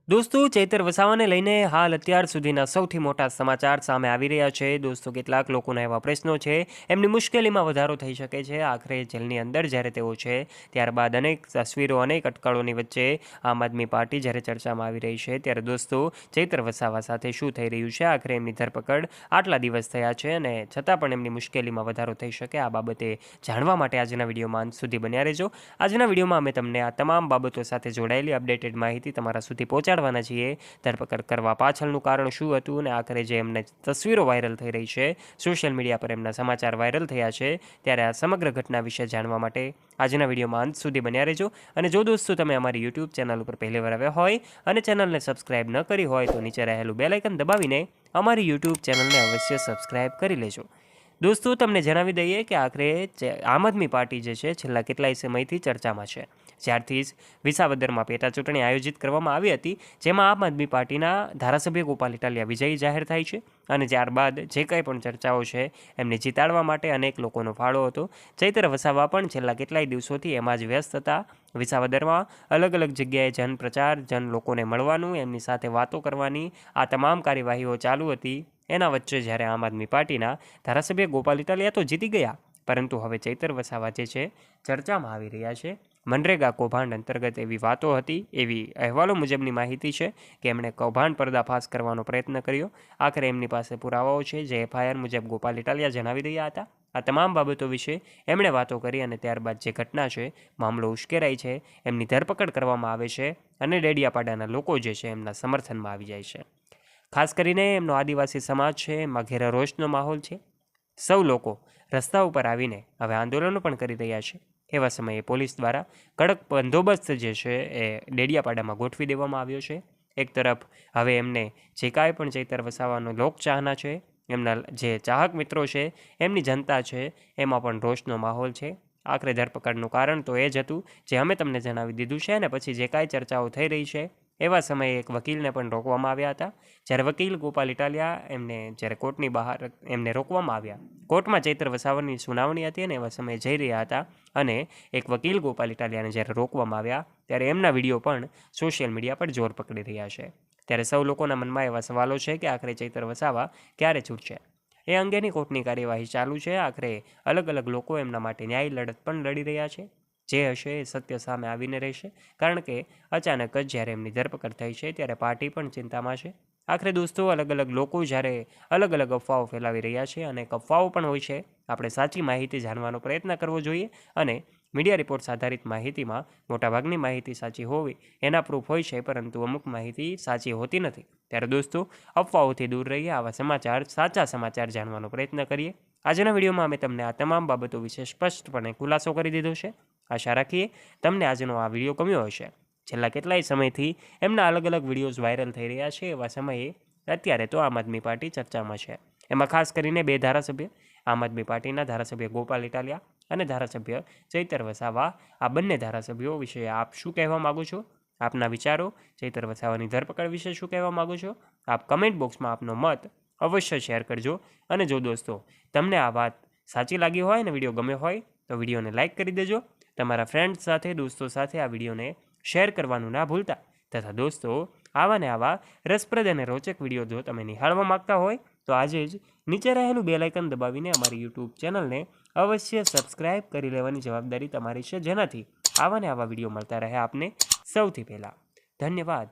દોસ્તો ચૈતર વસાવાને લઈને હાલ અત્યાર સુધીના સૌથી મોટા સમાચાર સામે આવી રહ્યા છે. દોસ્તો કેટલાક લોકોના એવા પ્રશ્નો છે, એમની મુશ્કેલીમાં વધારો થઈ શકે છે. આખરે જેલની અંદર જ્યારે તેઓ છે, ત્યારબાદ અનેક તસવીરો, અનેક અટકળોની વચ્ચે આમ આદમી પાર્ટી જ્યારે ચર્ચામાં આવી રહી છે, ત્યારે દોસ્તો ચૈતર વસાવા સાથે શું થઈ રહ્યું છે? આખરે એમની ધરપકડ આટલા દિવસ થયા છે અને છતાં પણ એમની મુશ્કેલીમાં વધારો થઈ શકે, આ બાબતે જાણવા માટે આજના વિડીયોમાં અંત સુધી બન્યા રહેજો. આજના વિડીયોમાં અમે તમને આ તમામ બાબતો સાથે જોડાયેલી અપડેટેડ માહિતી તમારા સુધી પહોંચાડવાના છીએ. ધરપકડ કરવા પાછળનું કારણ શું હતું અને આખરે જે એમને તસવીરો વાયરલ થઈ રહી છે, સોશિયલ મીડિયા પર એમના સમાચાર વાયરલ થયા છે, ત્યારે આ સમગ્ર ઘટના વિશે જાણવા માટે આજના વિડીયોમાં અંત સુધી બન્યા રહેજો. અને જો દોસ્તો તમે અમારી યુટ્યુબ ચેનલ ઉપર પહેલીવાર આવ્યા હોય અને ચેનલને સબસ્ક્રાઇબ ન કરી હોય તો નીચે રહેલું બેલ આઇકન દબાવીને અમારી યુટ્યુબ ચેનલને અવશ્ય સબસ્ક્રાઇબ કરી લેજો. દોસ્તો તમને જણાવી દઈએ કે આખરે આમ આદમી પાર્ટી જે છે છેલ્લા કેટલાય સમયથી ચર્ચામાં છે. જ્યારથી જ વિસાવદરમાં પેટા ચૂંટણી આયોજિત કરવામાં આવી હતી, જેમાં આમ આદમી પાર્ટીના ધારાસભ્ય ગોપાલ ઇટાલિયા વિજયી જાહેર થાય છે અને ત્યારબાદ જે કંઈ પણ ચર્ચાઓ છે એમને જીતાડવા માટે અનેક લોકોનો ફાળો હતો. ચૈતર વસાવા પણ છેલ્લા કેટલાય દિવસોથી એમાં જ વ્યસ્ત હતા. વિસાવદરમાં અલગ અલગ જગ્યાએ જનપ્રચાર, લોકોને મળવાનું, એમની સાથે વાતો કરવાની આ તમામ કાર્યવાહીઓ ચાલુ હતી. એના વચ્ચે જ્યારે આમ આદમી પાર્ટીના ધારાસભ્ય ગોપાલ ઇટાલિયા તો જીતી ગયા, પરંતુ હવે ચૈતર વસાવા જે છે ચર્ચામાં આવી રહ્યા છે. મનરેગા કૌભાંડ અંતર્ગત એવી વાતો હતી, એવી અહેવાલો મુજબની માહિતી છે કે એમણે કૌભાંડ પર્દાફાશ કરવાનો પ્રયત્ન કર્યો. આખરે એમની પાસે પુરાવાઓ છે, જે FIR મુજબ ગોપાલ ઇટાલિયા જણાવી રહ્યા હતા. આ તમામ બાબતો વિશે એમણે વાતો કરી અને ત્યારબાદ જે ઘટના છે, મામલો ઉશ્કેરાય છે, એમની ધરપકડ કરવામાં આવે છે અને ડેડિયાપાડાના લોકો જે છે એમના સમર્થનમાં આવી જાય છે. ખાસ કરીને એમનો આદિવાસી સમાજ છે, એમાં ઘેરા રોષનો માહોલ છે. સૌ લોકો રસ્તા ઉપર આવીને હવે આંદોલનો પણ કરી રહ્યા છે. એવા સમયે પોલીસ દ્વારા કડક બંદોબસ્ત જે છે એ ડેડિયાપાડામાં ગોઠવી દેવામાં આવ્યો છે. એક તરફ હવે એમને જે કાંઈ પણ ચૈતર વસાવાનો લોકચાહના છે, એમના જે ચાહક મિત્રો છે, એમની જનતા છે, એમાં પણ રોષનો માહોલ છે. આખરે ધરપકડનું કારણ તો એ જ હતું જે અમે તમને જણાવી દીધું છે. અને પછી જે કાંઈ ચર્ચાઓ થઈ રહી છે, એવા સમયે એક વકીલને પણ રોકવામાં આવ્યા હતા. જ્યારે વકીલ ગોપાલ ઇટાલિયા એમને જ્યારે કોર્ટની બહાર એમને રોકવામાં આવ્યા, કોર્ટમાં ચૈતર વસાવાની સુનાવણી હતી અને એવા સમયે જઈ રહ્યા હતા અને એક વકીલ ગોપાલ ઇટાલિયાને જ્યારે રોકવામાં આવ્યા, ત્યારે એમના વિડીયો પણ સોશિયલ મીડિયા પર જોર પકડી રહ્યા છે. ત્યારે સૌ લોકોના મનમાં એવા સવાલો છે કે આખરે ચૈતર વસાવા ક્યારે છૂટશે? એ અંગેની કોર્ટની કાર્યવાહી ચાલુ છે. આખરે અલગ અલગ લોકો એમના માટે ન્યાય લડત પણ લડી રહ્યા છે. જે હશે એ સત્ય સામે આવીને રહેશે, કારણ કે અચાનક જ જ્યારે એમની ધરપકડ થઈ છે ત્યારે પાર્ટી પણ ચિંતામાં છે. આખરે દોસ્તો અલગ અલગ લોકો જ્યારે અલગ અલગ અફવાઓ ફેલાવી રહ્યા છે, અને અફવાઓ પણ હોય છે, આપણે સાચી માહિતી જાણવાનો પ્રયત્ન કરવો જોઈએ. અને મીડિયા રિપોર્ટ્સ આધારિત માહિતીમાં મોટાભાગની માહિતી સાચી હોવી એના પ્રૂફ હોય છે, પરંતુ અમુક માહિતી સાચી હોતી નથી. ત્યારે દોસ્તો અફવાઓથી દૂર રહીએ, આવા સમાચાર, સાચા સમાચાર જાણવાનો પ્રયત્ન કરીએ. આજના વિડીયોમાં અમે તમને આ તમામ બાબતો વિશે સ્પષ્ટપણે ખુલાસો કરી દીધો છે. આશા રાખીએ તમને આજનો આ વિડીયો ગમ્યો હશે. છેલ્લા કેટલાય સમયથી એમના અલગ અલગ વિડીયોઝ વાયરલ થઈ રહ્યા છે. એવા સમયે અત્યારે તો આમ આદમી પાર્ટી ચર્ચામાં છે. એમાં ખાસ કરીને બે ધારાસભ્ય, આમ આદમી પાર્ટીના ધારાસભ્ય ગોપાલ ઇટાલિયા અને ધારાસભ્ય ચૈતર વસાવા, આ બંને ધારાસભ્યો વિશે આપ શું કહેવા માગો છો? આપના વિચારો ચૈતર વસાવાની ધરપકડ વિશે શું કહેવા માગો છો? આપ કમેન્ટ બોક્સમાં આપનો મત અવશ્ય શેર કરજો. અને જો દોસ્તો તમને આ વાત સાચી લાગી હોય અને વિડીયો ગમ્યો હોય તો વિડીયોને લાઇક કરી દેજો. તમારા ફ્રેન્ડ્સ સાથે, દોસ્તો સાથે આ વિડીયોને શેર કરવાનું ના ભૂલતા. તથા દોસ્તો આવા ને આવા રસપ્રદ અને રોચક વિડીયો જો તમે નિહાળવા માગતા હોય તો આજે જ નીચે રહેલું બેલ આઇકન દબાવીને અમારી યુટ્યુબ ચેનલને અવશ્ય સબસ્ક્રાઇબ કરી લેવાની જવાબદારી તમારી છે, જેનાથી આવા ને આવા વિડીયો મળતા રહે આપને સૌથી પહેલાં. ધન્યવાદ.